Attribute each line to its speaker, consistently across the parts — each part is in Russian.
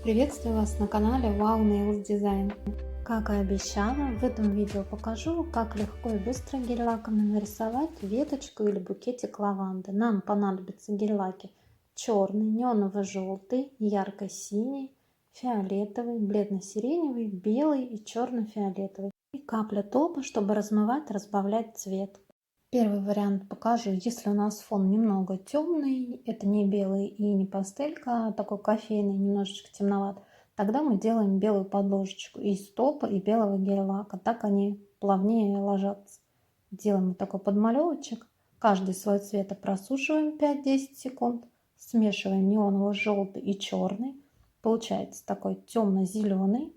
Speaker 1: Приветствую вас на канале Wow Nails Design. Как и обещала, в этом видео покажу, как легко и быстро гель-лаками нарисовать веточку или букетик лаванды. Нам понадобятся гель-лаки черный, неоново-желтый, ярко-синий, фиолетовый, бледно-сиреневый, белый и черно-фиолетовый. И капля топа, чтобы размывать, разбавлять цвет. Первый вариант покажу, если у нас фон немного темный, это не белый и не пастелька, а такой кофейный, немножечко темноват, тогда мы делаем белую подложечку из топа и белого гель-лака, так они плавнее ложатся. Делаем вот такой подмалевочек, каждый свой цвет просушиваем 5-10 секунд, смешиваем неоново-желтый и черный, получается такой темно-зеленый.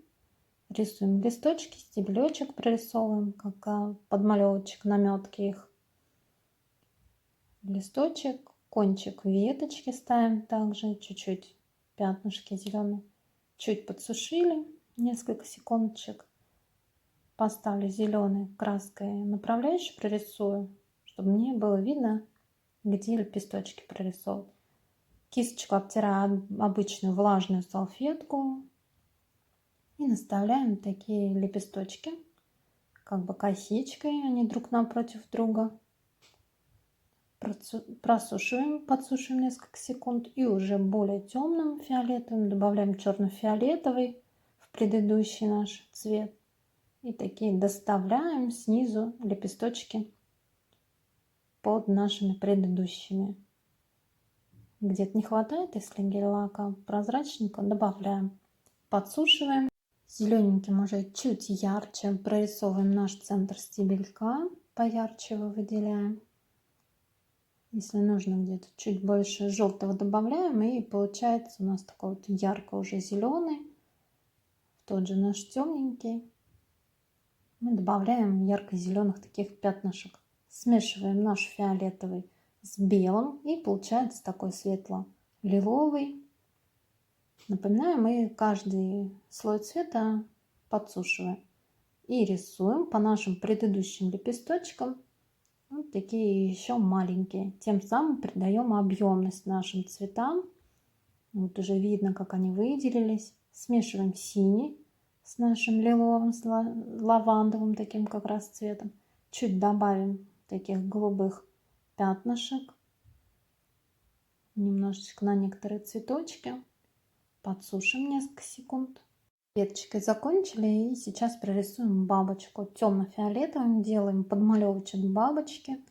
Speaker 1: Рисуем листочки, стебелечек прорисовываем, как подмалевочек, наметки их. Листочек, кончик веточки ставим также, чуть-чуть пятнышки зеленые. Чуть подсушили, несколько секундочек. Поставлю зеленой краской направляющей, прорисую, чтобы мне было видно, где лепесточки прорисовывать. Кисточку обтираю обычную влажную салфетку и наставляем такие лепесточки, как бы косичкой, они друг напротив друга. Просушиваем, подсушиваем несколько секунд и уже более темным фиолетовым добавляем черно-фиолетовый в предыдущий наш цвет. И такие доставляем снизу лепесточки под нашими предыдущими. Где-то не хватает, если гель-лака прозрачненько, добавляем. Подсушиваем. Зелененьким уже чуть ярче прорисовываем наш центр стебелька, поярче его выделяем. Если нужно, где-то чуть больше желтого добавляем, и получается у нас такой вот ярко уже зеленый. Тот же наш темненький. Мы добавляем ярко-зеленых таких пятнышек. Смешиваем наш фиолетовый с белым, и получается такой светло-лиловый. Напоминаю, мы каждый слой цвета подсушиваем. И рисуем по нашим предыдущим лепесточкам. Вот такие еще маленькие. Тем самым придаем объемность нашим цветам. Вот уже видно, как они выделились. Смешиваем синий с нашим лиловым, с лавандовым таким как раз цветом. Чуть добавим таких голубых пятнышек. Немножечко на некоторые цветочки. Подсушим несколько секунд. Веточкой закончили, и сейчас прорисуем бабочку темно-фиолетовым. Делаем подмалевочек бабочки.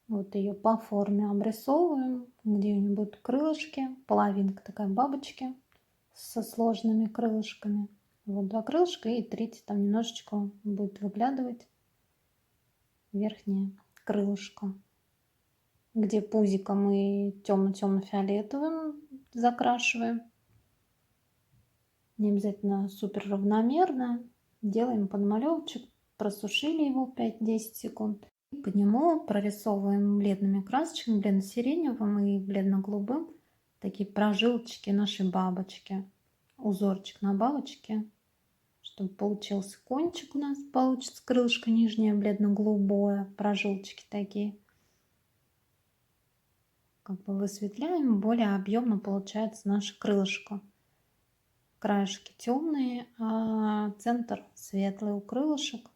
Speaker 1: Вот ее по форме обрисовываем, где у нее будут крылышки, половинка такая бабочки со сложными крылышками. Вот два крылышка, и третье там немножечко будет выглядывать верхнее крылышко, где пузико мы темно-темно-фиолетовым закрашиваем. Не обязательно супер равномерно. Делаем подмалевочек, просушили его 5-10 секунд. И по нему прорисовываем бледными красочками, бледно-сиреневым и бледно-голубым такие прожилочки нашей бабочки. Узорчик на бабочке, чтобы получился кончик у нас, получится крылышко нижнее бледно-голубое, прожилочки такие. Как бы высветляем, более объемно получается наше крылышко. Краешки темные, а центр светлый у крылышек.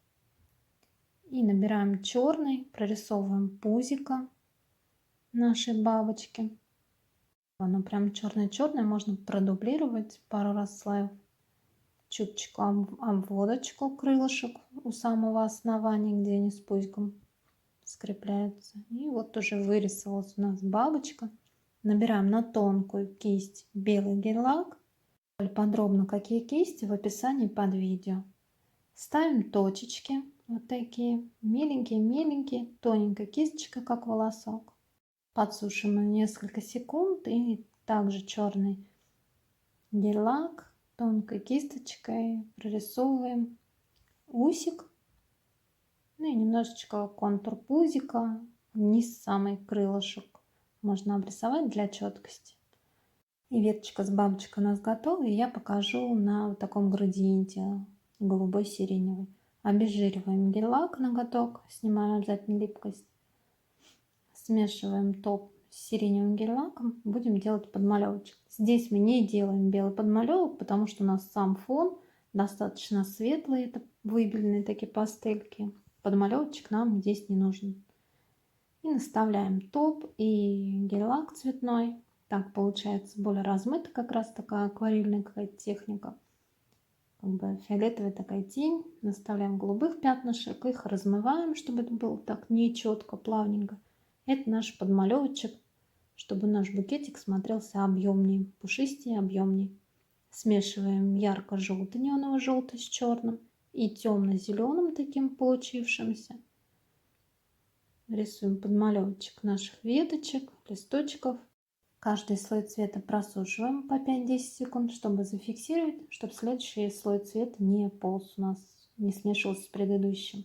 Speaker 1: И набираем черный, прорисовываем пузико нашей бабочки. Оно прям черное-черное, можно продублировать пару раз слоев. Чуточку обводочку крылышек у самого основания, где они с пузиком скрепляются. И вот уже вырисовалась у нас бабочка. Набираем на тонкую кисть белый гель-лак. Подробно какие кисти в описании под видео. Ставим точечки, вот такие миленькие-миленькие, тоненькая кисточка, как волосок. Подсушим несколько секунд, и также черный гель-лак тонкой кисточкой прорисовываем усик, ну и немножечко контур пузика, низ самый крылышек можно обрисовать для четкости. И веточка с бабочкой у нас готова, и я покажу на вот таком градиенте голубой-сиреневый. Обезжириваем гель-лак ноготок, снимаем обязательно липкость. Смешиваем топ с сиреневым гель-лаком будем делать подмалевочек. Здесь мы не делаем белый подмалевок, потому что у нас сам фон достаточно светлый, это выбеленные такие пастельки. Подмалевочек нам здесь не нужен. И наставляем топ и гель-лак цветной. Так получается более размыто, как раз такая акварельная какая-то техника. Как бы фиолетовая такая тень. Наставляем голубых пятнышек, их размываем, чтобы это было так нечетко, плавненько. Это наш подмалевочек, чтобы наш букетик смотрелся объемнее, пушистее, объемнее. Смешиваем ярко-желтый, неоново-желтый с черным и темно-зеленым таким получившимся. Рисуем подмалевочек наших веточек, листочков. Каждый слой цвета просушиваем по 5-10 секунд, чтобы зафиксировать, чтобы следующий слой цвета не полз у нас, не смешивался с предыдущим.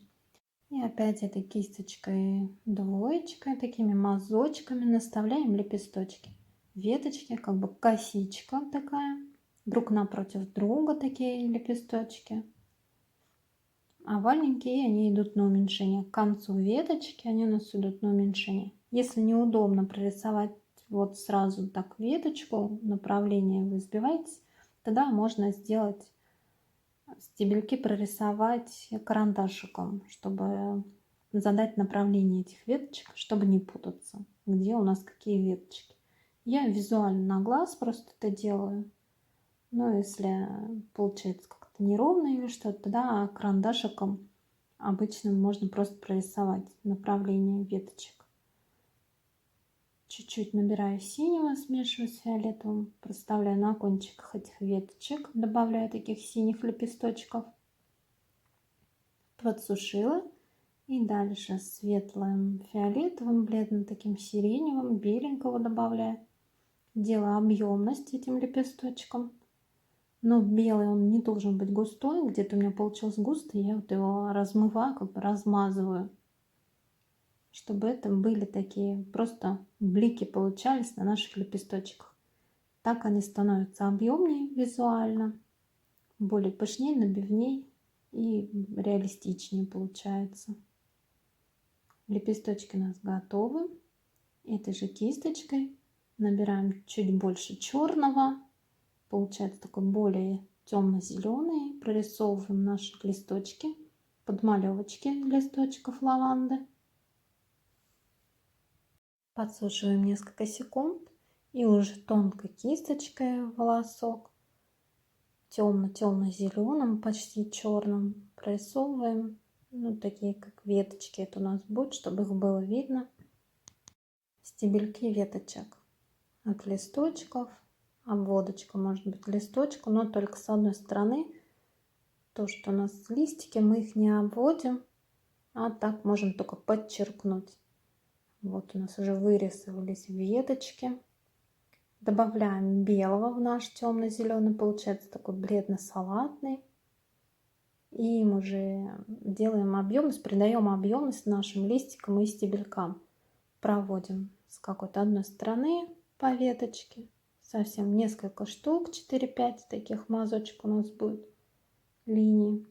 Speaker 1: И опять этой кисточкой двоечкой, такими мазочками наставляем лепесточки. Веточки, как бы косичка такая, друг напротив друга такие лепесточки. Овальненькие, они идут на уменьшение. К концу веточки они у нас идут на уменьшение. Если неудобно прорисовать вот сразу так веточку, направление вы сбиваетесь, тогда можно сделать стебельки, прорисовать карандашиком, чтобы задать направление этих веточек, чтобы не путаться, где у нас какие веточки. Я визуально на глаз просто это делаю. Но если получается как-то неровно или что-то, тогда карандашиком обычным можно просто прорисовать направление веточек. Чуть-чуть набираю синего, смешиваю с фиолетовым, проставляю на кончиках этих веточек, добавляю таких синих лепесточков. Подсушила. И дальше светлым фиолетовым, бледным таким сиреневым, беленького добавляю. Делаю объемность этим лепесточком. Но белый он не должен быть густой. Где-то у меня получился густый, я вот его размываю, как бы размазываю. Чтобы это были такие просто блики получались на наших лепесточках. Так они становятся объемнее визуально, более пышнее, набивней и реалистичнее получается. Лепесточки у нас готовы. Этой же кисточкой набираем чуть больше черного. Получается такой более темно-зеленый. Прорисовываем наши листочки, подмалевочки листочков лаванды. Подсушиваем несколько секунд и уже тонкой кисточкой волосок темно-темно-зеленым, почти черным прорисовываем. Ну, такие как веточки это у нас будет, чтобы их было видно. Стебельки веточек от листочков. Обводочка может быть листочку, но только с одной стороны. То, что у нас листики, мы их не обводим, а так можем только подчеркнуть. Вот у нас уже вырисовались веточки. Добавляем белого в наш темно-зеленый, получается такой бледно-салатный. И мы уже делаем объемность, придаем объемность нашим листикам и стебелькам. Проводим с какой-то одной стороны по веточке. Совсем несколько штук, 4-5 таких мазочек у нас будет линий.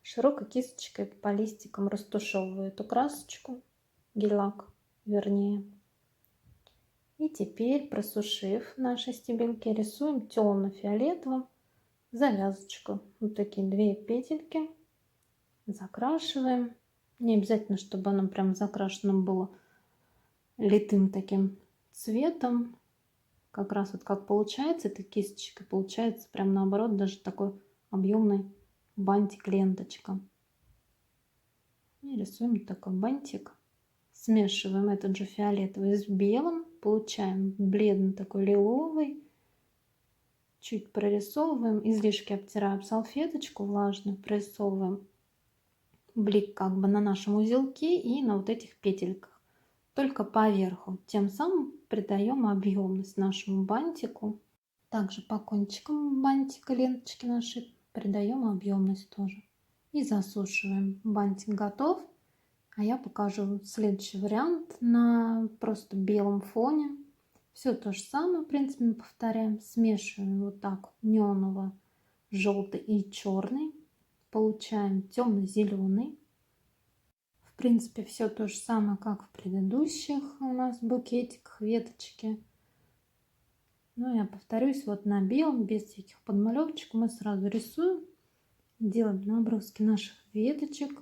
Speaker 1: Широкой кисточкой по листикам растушевываю эту красочку, гель-лак вернее. И теперь, просушив наши стебельки, рисуем темно-фиолетовым завязочку. Вот такие 2 петельки. Закрашиваем. Не обязательно, чтобы оно прям закрашено было литым таким цветом. Как раз вот как получается, эта кисточка получается прям наоборот, даже такой объемный бантик, ленточка. И рисуем такой бантик. Смешиваем этот же фиолетовый с белым. Получаем бледный такой лиловый. Чуть прорисовываем. Излишки обтираем салфеточку влажную. Прорисовываем блик как бы на нашем узелке и на вот этих петельках. Только поверху. Тем самым придаем объемность нашему бантику. Также по кончикам бантика, ленточки нашей, придаем объемность тоже. И засушиваем. Бантик готов. А я покажу следующий вариант на просто белом фоне. Все то же самое, в принципе, мы повторяем. Смешиваем вот так неоново-желтый и черный. Получаем темно-зеленый. В принципе, все то же самое, как в предыдущих у нас букетиках, веточки. Но я повторюсь, вот на белом, без всяких подмалевочек, мы сразу рисуем, делаем наброски наших веточек,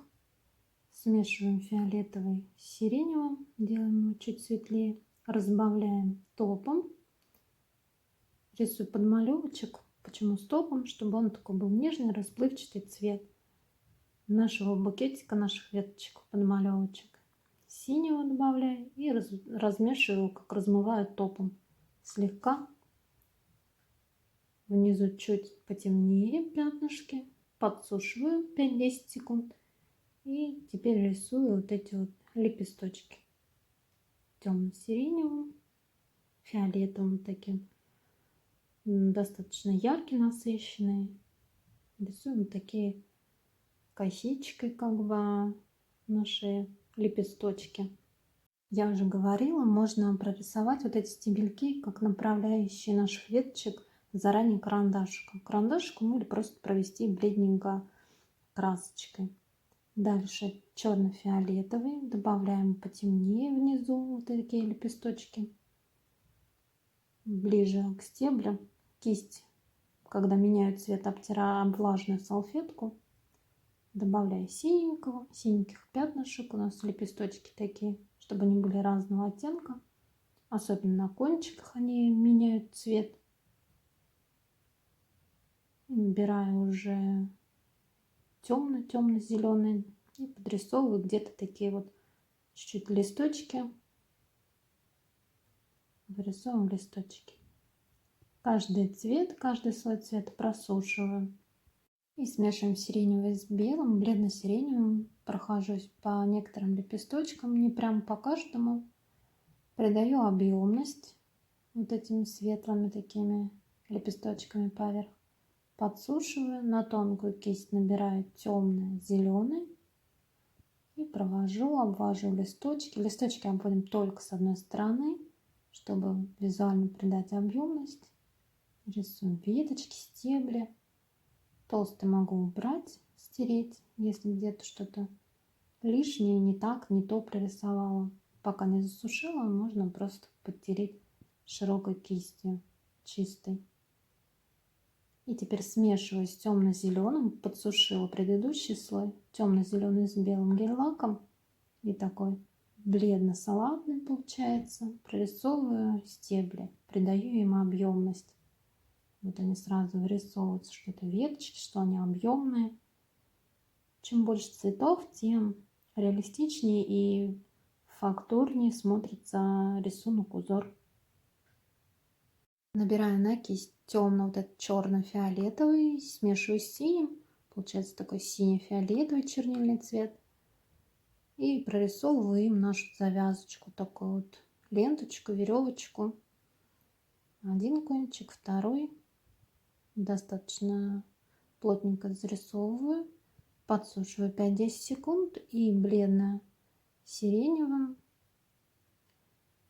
Speaker 1: смешиваем фиолетовый с сиреневым, делаем его чуть светлее, разбавляем топом, рисую подмалевочек. Почему с топом? Чтобы он такой был нежный, расплывчатый цвет нашего букетика, наших веточек, подмалевочек. Синего добавляю и размешиваю, как размываю топом. Слегка. Внизу чуть потемнее пятнышки. Подсушиваю 5-10 секунд. И теперь рисую вот эти вот лепесточки. Темно-сиреневым, фиолетовым таким. Достаточно яркий, насыщенный. Рисуем такие косичкой, как бы наши лепесточки. Я уже говорила, можно прорисовать вот эти стебельки, как направляющие наших веточек, заранее карандашиком или просто провести бледненько красочкой. Дальше черно-фиолетовый, добавляем потемнее внизу вот такие лепесточки. Ближе к стеблю кисть, когда меняют цвет, обтираю об влажную салфетку. Добавляю синеньких пятнышек. У нас лепесточки такие, чтобы они были разного оттенка. Особенно на кончиках они меняют цвет. Набираю уже темно-темно-зеленый и подрисовываю где-то такие вот чуть-чуть листочки. Вырисовываем листочки. Каждый цвет, каждый слой цвета просушиваю. И смешиваем сиреневый с белым, бледно-сиреневым. Прохожусь по некоторым лепесточкам, не прям по каждому. Придаю объемность вот этими светлыми такими лепесточками поверх. Подсушиваю, на тонкую кисть набираю темно-зеленый. И провожу, обвожу листочки. Листочки обводим только с одной стороны, чтобы визуально придать объемность. Рисуем веточки, стебли. Толстый могу убрать, стереть, если где-то что-то лишнее, не так, не то прорисовала. Пока не засушила, можно просто подтереть широкой кистью, чистой. И теперь смешиваю с темно-зеленым, подсушила предыдущий слой, темно-зеленый с белым гель-лаком. И такой бледно-салатный получается. Прорисовываю стебли, придаю им объемность. Вот они сразу вырисовываются, что это веточки, что они объемные. Чем больше цветов, тем реалистичнее и фактурнее смотрится рисунок, узор. Набираю на кисть темно вот этот черно-фиолетовый, смешиваю с синим. Получается такой сине-фиолетовый чернильный цвет. И прорисовываю им нашу завязочку, такую вот ленточку, веревочку. Один кончик, второй. Достаточно плотненько зарисовываю, подсушиваю 5-10 секунд и бледно-сиреневым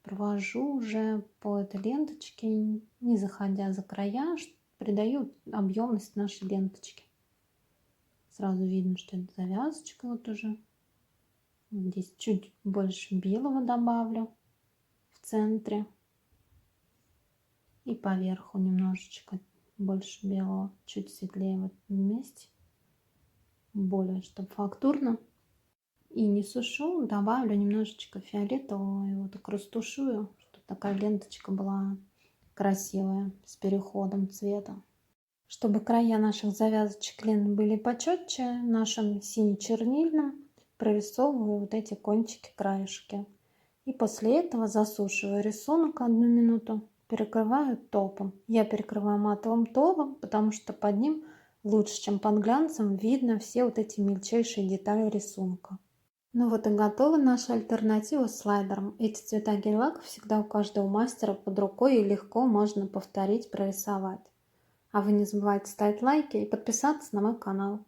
Speaker 1: провожу уже по этой ленточке, не заходя за края, придаю объемность нашей ленточки. Сразу видно, что это завязочка вот уже. Здесь чуть больше белого добавлю в центре и поверху немножечко больше белого, чуть светлее в этом месте, более чтобы фактурно. И не сушу, добавлю немножечко фиолетового, его так растушую, чтобы такая ленточка была красивая, с переходом цвета. Чтобы края наших завязочек лент были почетче, нашим сине-чернильным прорисовываю вот эти кончики, краешки. И после этого засушиваю рисунок 1 минуту. Перекрываю топом. Я перекрываю матовым топом, потому что под ним лучше, чем под глянцем, видно все вот эти мельчайшие детали рисунка. Ну вот и готова наша альтернатива слайдерам. Эти цвета гель-лака всегда у каждого мастера под рукой и легко можно повторить, прорисовать. А вы не забывайте ставить лайки и подписаться на мой канал.